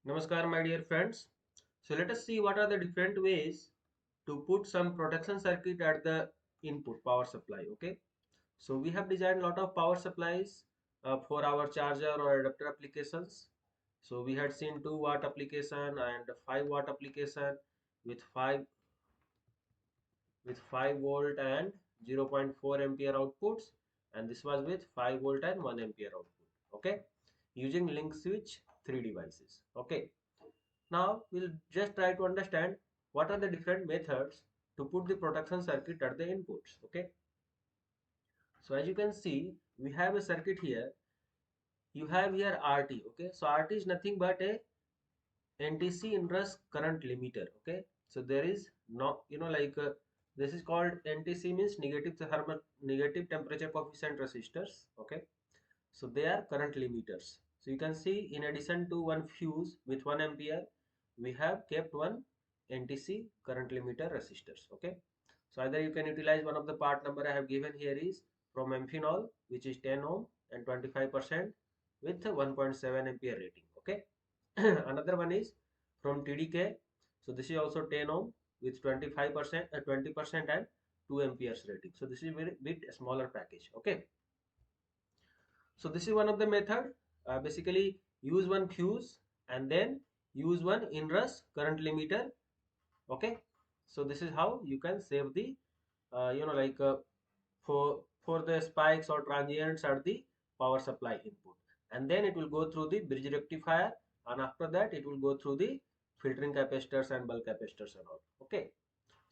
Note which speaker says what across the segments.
Speaker 1: Namaskar, my dear friends. So let us see what are the different ways to put some protection circuit at the input power supply. Okay. So we have designed a lot of power supplies for our charger or adapter applications. So we had seen 2 watt application and 5 watt application with 5 volt and 0.4 ampere outputs, and this was with 5 volt and 1 ampere output. Okay. Using LinkSwitch 3 devices. Okay. Now we'll just try to understand what are the different methods to put the protection circuit at the inputs. Okay. So as you can see, we have a circuit here. You have here RT. Okay. So RT is nothing but a NTC Inrush current limiter. Okay. So there is no, this is called NTC, means negative temperature coefficient resistors. Okay. So they are current limiters. So you can see, in addition to one fuse with 1 ampere, we have kept one NTC current limiter resistors. Okay. So either you can utilize one of the part number I have given here is from amphenol, which is 10 ohm and 25% with 1.7 ampere rating. Okay. Another one is from TDK. So this is also 10 ohm with 25%, 20% and 2 amperes rating. So this is very bit smaller package. Okay. So this is one of the method. Basically use one fuse and then use one inrush current limiter. Okay. So this is how you can save the for the spikes or transients at the power supply input, and then it will go through the bridge rectifier, and after that it will go through the filtering capacitors and bulk capacitors and all. Okay.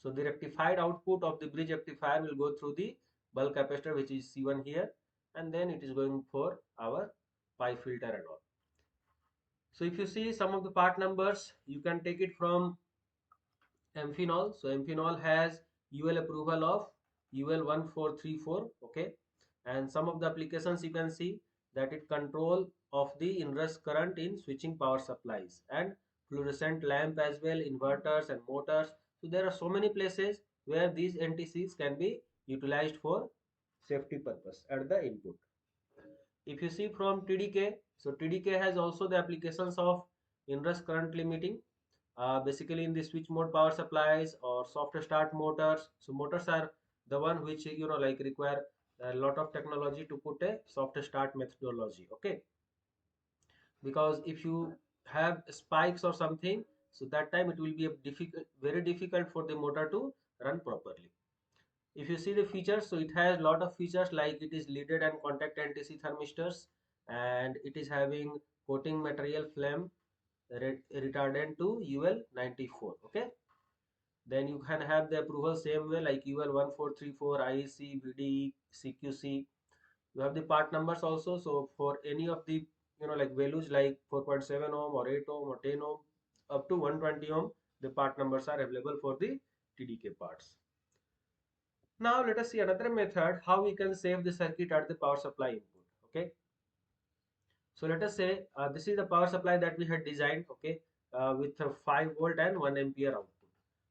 Speaker 1: So the rectified output of the bridge rectifier will go through the bulk capacitor, which is C1 here, and then it is going for our pipe filter and all. So if you see some of the part numbers, you can take it from amphenol. So amphenol has UL approval of UL1434. Okay. And some of the applications you can see that it control of the inrush current in switching power supplies and fluorescent lamp as well, inverters and motors. So there are so many places where these NTCs can be utilized for safety purpose at the input. If you see from TDK, so TDK has also the applications of inrush current limiting, basically in the switch mode power supplies or soft start motors. So motors are the one which require a lot of technology to put a soft start methodology. Okay. Because if you have spikes or something, so that time it will be very difficult for the motor to run properly. If you see the features, so it has a lot of features, like it is leaded and contact NTC thermistors, and it is having coating material flame retardant to UL94. Okay. Then you can have the approval same way like UL1434, IEC, VDE, CQC. You have the part numbers also. So for any of the values like 4.7 ohm or 8 ohm or 10 ohm up to 120 ohm, the part numbers are available for the TDK parts. Now let us see another method how we can save the circuit at the power supply input. Okay. So let us say this is the power supply that we had designed. Okay. With a 5 volt and 1 ampere output.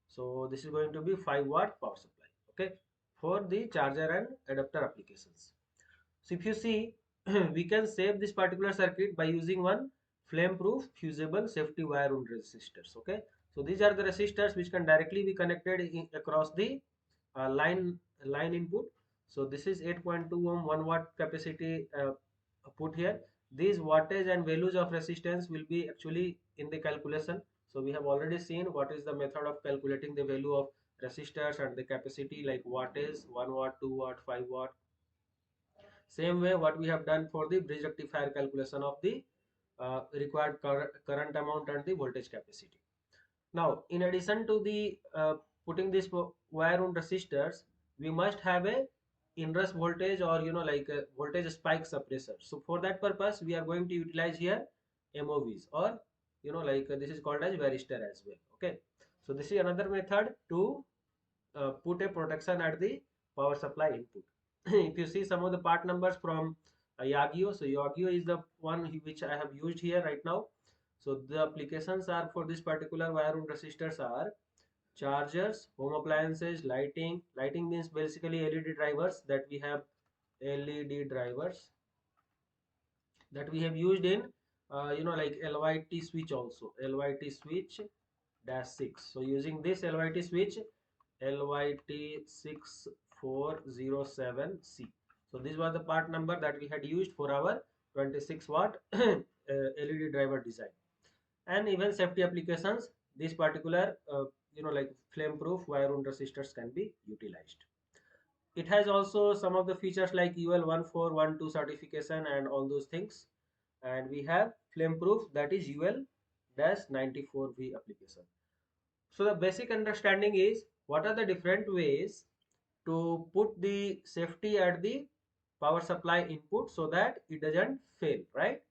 Speaker 1: So this is going to be 5 watt power supply. Okay. For the charger and adapter applications. So if you see, we can save this particular circuit by using one flame proof fusible safety wire wound resistors. Okay. So these are the resistors which can directly be connected across the line input. So this is 8.2 ohm 1 watt capacity put here. These wattage and values of resistance will be actually in the calculation. So we have already seen what is the method of calculating the value of resistors and the capacity, like wattage 1 watt, 2 watt, 5 watt. Same way what we have done for the bridge rectifier calculation of the required current amount and the voltage capacity. Now, in addition to the putting this wire on resistors, we must have a inrush voltage or a voltage spike suppressor. So for that purpose, we are going to utilize here MOVs, or this is called as varistor as well. Okay. So this is another method to put a protection at the power supply input. If you see some of the part numbers from Yagio, so Yagio is the one which I have used here right now. So the applications are for this particular wire wound resistors are chargers, home appliances, lighting. Lighting means basically LED drivers that we have LED drivers that we have used in like LYT switch also, LYT switch dash 6. So using this LYT switch, LYT6407C. So this was the part number that we had used for our 26 watt LED driver design. And even safety applications, this particular like flame proof wire wound resistors can be utilized. It has also some of the features like UL 1412 certification and all those things. And we have flame proof, that is UL-94V application. So the basic understanding is what are the different ways to put the safety at the power supply input so that it doesn't fail, right?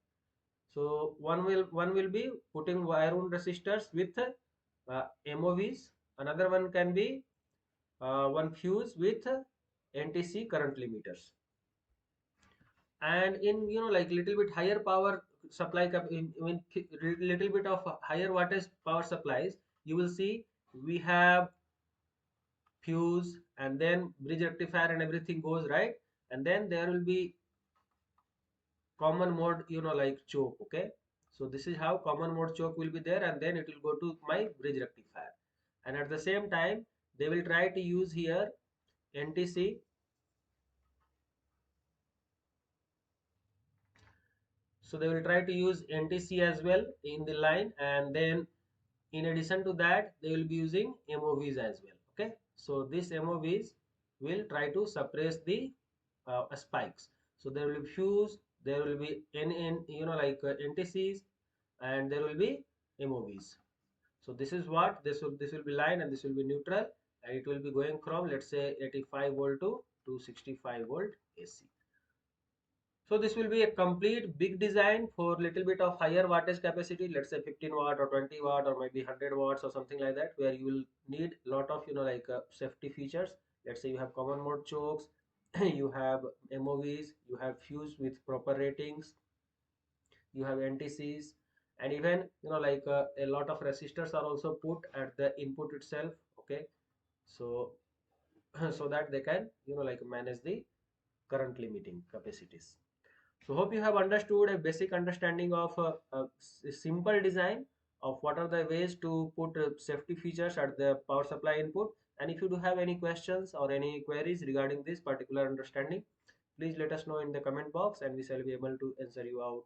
Speaker 1: So one will be putting wire wound resistors with MOVs. Another one can be one fuse with NTC current limiters. And in like little bit higher power supply little bit of higher wattage power supplies, you will see we have fuse and then bridge rectifier and everything goes right, and then there will be common mode like choke. Okay, so this is how common mode choke will be there, and then it will go to my bridge rectifier. And at the same time they will try to use here NTC. So they will try to use NTC as well in the line, and then in addition to that they will be using MOVs as well. Okay, so these MOVs will try to suppress the spikes. So there will be fuse, there will be NN, like NTCs, and there will be MOVs. So this is what this will be line, and this will be neutral, and it will be going from, let's say, 85 volt to 265 volt AC. So this will be a complete big design for little bit of higher wattage capacity, let's say 15 watt or 20 watt or maybe 100 watts or something like that, where you will need lot of like safety features. Let's say you have common mode chokes, you have MOVs, you have fuse with proper ratings, you have NTCs, and even like a lot of resistors are also put at the input itself. Okay, so so that they can like manage the current limiting capacities. So hope you have understood a basic understanding of a simple design of what are the ways to put safety features at the power supply input. And if you do have any questions or any queries regarding this particular understanding, please let us know in the comment box and we shall be able to answer you out